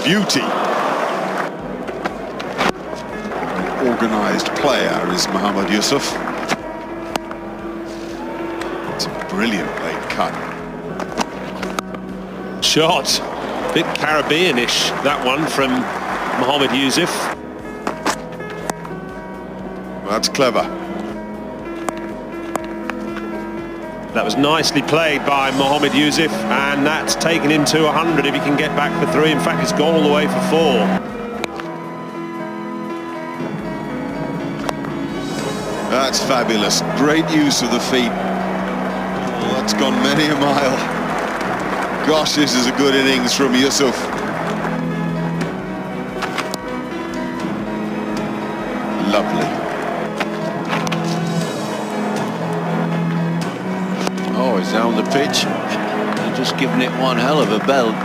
beauty. Organised player is Muhammad Yousuf. It's a brilliant late cut. Shot. Bit Caribbean-ish, that one from Muhammad Yousuf. That's clever. That was nicely played by Muhammad Yousuf, and that's taken him to 100 if he can get back for 3. In fact, it's gone all the way for 4. That's fabulous. Great use of the feet. Oh, that's gone many a mile. Gosh, this is a good innings from Yousuf. Lovely. Oh, he's down the pitch. They're just giving it one hell of a belt.